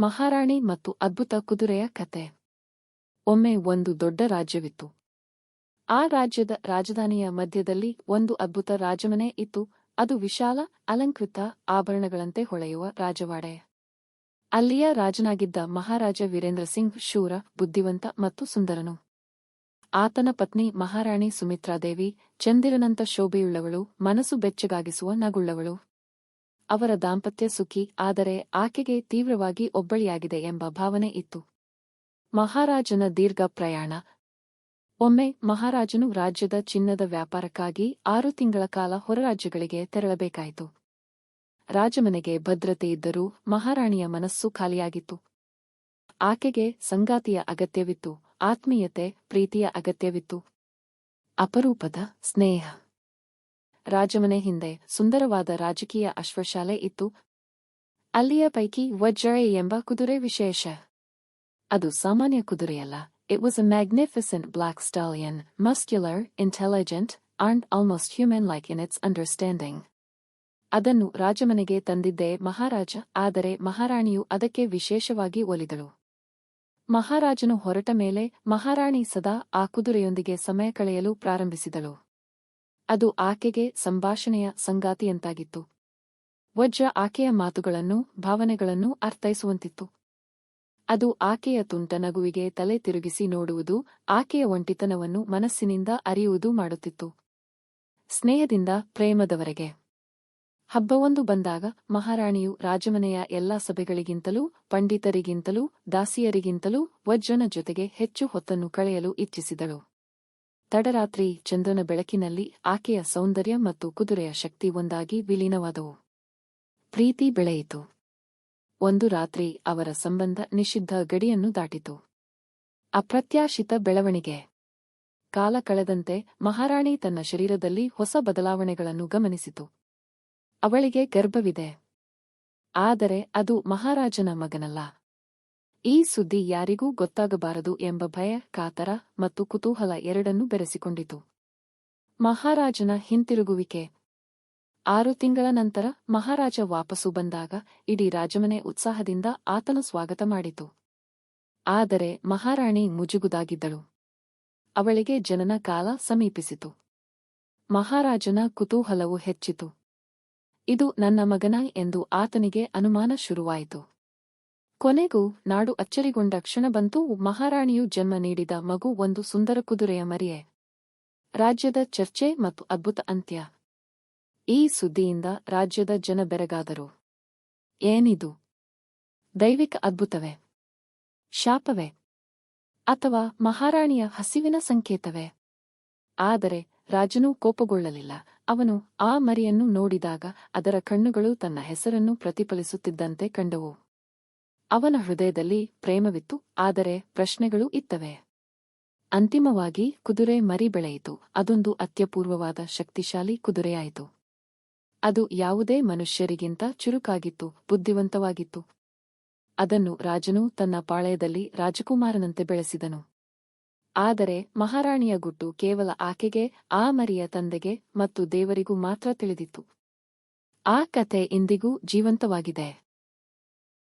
ಮಹಾರಾಣಿ ಮತ್ತು ಅದ್ಭುತ ಕುದುರೆಯ ಕತೆ. ಒಮ್ಮೆ ಒಂದು ದೊಡ್ಡ ರಾಜ್ಯವಿತ್ತು. ಆ ರಾಜ್ಯದ ರಾಜಧಾನಿಯ ಮಧ್ಯದಲ್ಲಿ ಒಂದು ಅದ್ಭುತ ರಾಜಮನೆ ಇತ್ತು. ಅದು ವಿಶಾಲ, ಅಲಂಕೃತ ಆಭರಣಗಳಂತೆ ಹೊಳೆಯುವ ರಾಜವಾಡೆ. ಅಲ್ಲಿಯ ರಾಜನಾಗಿದ್ದ ಮಹಾರಾಜ ವೀರೇಂದ್ರ ಸಿಂಗ್ ಶೂರ, ಬುದ್ಧಿವಂತ ಮತ್ತು ಸುಂದರನು. ಆತನ ಪತ್ನಿ ಮಹಾರಾಣಿ ಸುಮಿತ್ರಾದೇವಿ ಚಂದಿರನಂತ ಶೋಭೆಯುಳ್ಳವಳು, ಮನಸ್ಸು ಬೆಚ್ಚಗಾಗಿಸುವ ನಗುಳ್ಳವಳು. ಅವರ ದಾಂಪತ್ಯ ಸುಖಿ, ಆದರೆ ಆಕೆಗೆ ತೀವ್ರವಾಗಿ ಒಬ್ಬಳಿಯಾಗಿದೆ ಎಂಬ ಭಾವನೆ ಇತ್ತು. ಮಹಾರಾಜನ ದೀರ್ಘ ಪ್ರಯಾಣ. ಒಮ್ಮೆ ಮಹಾರಾಜನು ರಾಜ್ಯದ ಚಿನ್ನದ ವ್ಯಾಪಾರಕ್ಕಾಗಿ 6 ತಿಂಗಳ ಕಾಲ ಹೊರರಾಜ್ಯಗಳಿಗೆ ತೆರಳಬೇಕಾಯಿತು. ರಾಜಮನೆಗೆ ಭದ್ರತೆ ಇದ್ದರೂ ಮಹಾರಾಣಿಯ ಮನಸ್ಸು ಖಾಲಿಯಾಗಿತ್ತು. ಆಕೆಗೆ ಸಂಗಾತಿಯ ಅಗತ್ಯವಿತ್ತು, ಆತ್ಮೀಯತೆ, ಪ್ರೀತಿಯ ಅಗತ್ಯವಿತ್ತು, ಅಪರೂಪದ ಸ್ನೇಹ. ರಾಜಮನೆ ಹಿಂದೆ ಸುಂದರವಾದ ರಾಜಕೀಯ ಅಶ್ವಶಾಲೆ ಇತ್ತು. ಅಲ್ಲಿಯ ಪೈಕಿ ವಜ್ರೈ ಎಂಬ ಕುದುರೆ ವಿಶೇಷ. ಅದು ಸಾಮಾನ್ಯ ಕುದುರೆಯಲ್ಲ. It was a magnificent black stallion, muscular, intelligent, and almost human like in its understanding. ಅದನ್ನು ರಾಜಮನೆಗೆ ತಂದಿದ್ದೇ ಮಹಾರಾಜ, ಆದರೆ ಮಹಾರಾಣಿಯು ಅದಕ್ಕೆ ವಿಶೇಷವಾಗಿ ಒಲಿದಳು. ಮಹಾರಾಜನು ಹೊರಟ ಮೇಲೆ ಮಹಾರಾಣಿ ಸದಾ ಆ ಕುದುರೆಯೊಂದಿಗೆ ಸಮಯ ಕಳೆಯಲು ಪ್ರಾರಂಭಿಸಿದಳು. ಅದು ಆಕೆಗೆ ಸಂಭಾಷಣೆಯ ಸಂಗಾತಿಯಂತಾಗಿತ್ತು. ವಜ್ರ ಆಕೆಯ ಮಾತುಗಳನ್ನು, ಭಾವನೆಗಳನ್ನು ಅರ್ಥೈಸುವಂತಿತ್ತು. ಅದು ಆಕೆಯ ತುಂಟ ನಗುವಿಗೆ ತಲೆ ತಿರುಗಿಸಿ ನೋಡುವುದು, ಆಕೆಯ ಒಂಟಿತನವನ್ನು ಮನಸ್ಸಿನಿಂದ ಅರಿಯುವುದು ಮಾಡುತ್ತಿತ್ತು. ಸ್ನೇಹದಿಂದ ಪ್ರೇಮದವರೆಗೆ. ಹಬ್ಬವೊಂದು ಬಂದಾಗ ಮಹಾರಾಣಿಯು ರಾಜಮನೆಯ ಎಲ್ಲಾ ಸಭೆಗಳಿಗಿಂತಲೂ, ಪಂಡಿತರಿಗಿಂತಲೂ, ದಾಸಿಯರಿಗಿಂತಲೂ ವಜ್ರನ ಜೊತೆಗೆ ಹೆಚ್ಚು ಹೊತ್ತನ್ನು ಕಳೆಯಲು ಇಚ್ಛಿಸಿದಳು. ತಡರಾತ್ರಿ ಚಂದ್ರನ ಬೆಳಕಿನಲ್ಲಿ ಆಕೆಯ ಸೌಂದರ್ಯ ಮತ್ತು ಕುದುರೆಯ ಶಕ್ತಿ ಒಂದಾಗಿ ವಿಲೀನವಾದವು. ಪ್ರೀತಿ ಬೆಳೆಯಿತು. ಒಂದು ರಾತ್ರಿ ಅವರ ಸಂಬಂಧ ನಿಷಿದ್ಧ ಗಡಿಯನ್ನು ದಾಟಿತು. ಅಪ್ರತ್ಯಾಶಿತ ಬೆಳವಣಿಗೆ. ಕಾಲ ಕಳೆದಂತೆ ಮಹಾರಾಣಿ ತನ್ನ ಶರೀರದಲ್ಲಿ ಹೊಸ ಬದಲಾವಣೆಗಳನ್ನು ಗಮನಿಸಿತು. ಅವಳಿಗೆ ಗರ್ಭವಿದೆ. ಆದರೆ ಅದು ಮಹಾರಾಜನ ಮಗನಲ್ಲ. ಈ ಸುದ್ದಿ ಯಾರಿಗೂ ಗೊತ್ತಾಗಬಾರದು ಎಂಬ ಭಯ, ಕಾತರ ಮತ್ತು ಕುತೂಹಲ ಎರಡನ್ನೂ ಬೆರೆಸಿಕೊಂಡಿತು. ಮಹಾರಾಜನ ಹಿಂತಿರುಗುವಿಕೆ. 6 ತಿಂಗಳ ನಂತರ ಮಹಾರಾಜ ವಾಪಸ್ಸು ಬಂದಾಗ ಇಡೀ ರಾಜಮನೆ ಉತ್ಸಾಹದಿಂದ ಆತನ ಸ್ವಾಗತ ಮಾಡಿತು. ಆದರೆ ಮಹಾರಾಣಿ ಮುಜುಗುದಾಗಿದ್ದಳು. ಅವಳಿಗೆ ಜನನ ಕಾಲ ಸಮೀಪಿಸಿತು. ಮಹಾರಾಜನ ಕುತೂಹಲವು ಹೆಚ್ಚಿತು. ಇದು ನನ್ನ ಮಗನ ಎಂದು ಆತನಿಗೆ ಅನುಮಾನ ಶುರುವಾಯಿತು. ಕೊನೆಗೂ ನಾಡು ಅಚ್ಚರಿಗೊಂಡ ಕ್ಷಣ ಬಂತು. ಮಹಾರಾಣಿಯು ಜನ್ಮ ನೀಡಿದ ಮಗು ಒಂದು ಸುಂದರ ಕುದುರೆಯ ಮರಿಯೇ. ರಾಜ್ಯದ ಚರ್ಚೆ ಮತ್ತು ಅದ್ಭುತ ಅಂತ್ಯ. ಈ ಸುದ್ದಿಯಿಂದ ರಾಜ್ಯದ ಜನ ಬೆರಗಾದರು. ಏನಿದು? ದೈವಿಕ ಅದ್ಭುತವೇ? ಶಾಪವೇ? ಅಥವಾ ಮಹಾರಾಣಿಯ ಹಸಿವಿನ ಸಂಕೇತವೇ? ಆದರೆ ರಾಜನು ಕೋಪಗೊಳ್ಳಲಿಲ್ಲ. ಅವನು ಆ ಮರಿಯನ್ನು ನೋಡಿದಾಗ ಅದರ ಕಣ್ಣುಗಳು ತನ್ನ ಹೆಸರನ್ನು ಪ್ರತಿಫಲಿಸುತ್ತಿದ್ದಂತೆ ಕಂಡವು. ಅವನ ಹೃದಯದಲ್ಲಿ ಪ್ರೇಮವಿತ್ತು, ಆದರೆ ಪ್ರಶ್ನೆಗಳೂ ಇತ್ತವೆ. ಅಂತಿಮವಾಗಿ ಕುದುರೆ ಮರಿ ಬೆಳೆಯಿತು. ಅದೊಂದು ಅತ್ಯಪೂರ್ವವಾದ ಶಕ್ತಿಶಾಲಿ ಕುದುರೆಯಾಯಿತು. ಅದು ಯಾವುದೇ ಮನುಷ್ಯರಿಗಿಂತ ಚುರುಕಾಗಿತ್ತು, ಬುದ್ಧಿವಂತವಾಗಿತ್ತು. ಅದನ್ನು ರಾಜನು ತನ್ನ ಪಾಳೆಯದಲ್ಲಿ ರಾಜಕುಮಾರನಂತೆ ಬೆಳೆಸಿದನು. ಆದರೆ ಮಹಾರಾಣಿಯ ಗುಟ್ಟು ಕೇವಲ ಆಕೆಗೆ, ಆ ಮರಿಯ ತಂದೆಗೆ ಮತ್ತು ದೇವರಿಗೂ ಮಾತ್ರ ತಿಳಿದಿತ್ತು. ಆ ಕತೆ ಇಂದಿಗೂ ಜೀವಂತವಾಗಿದೆ.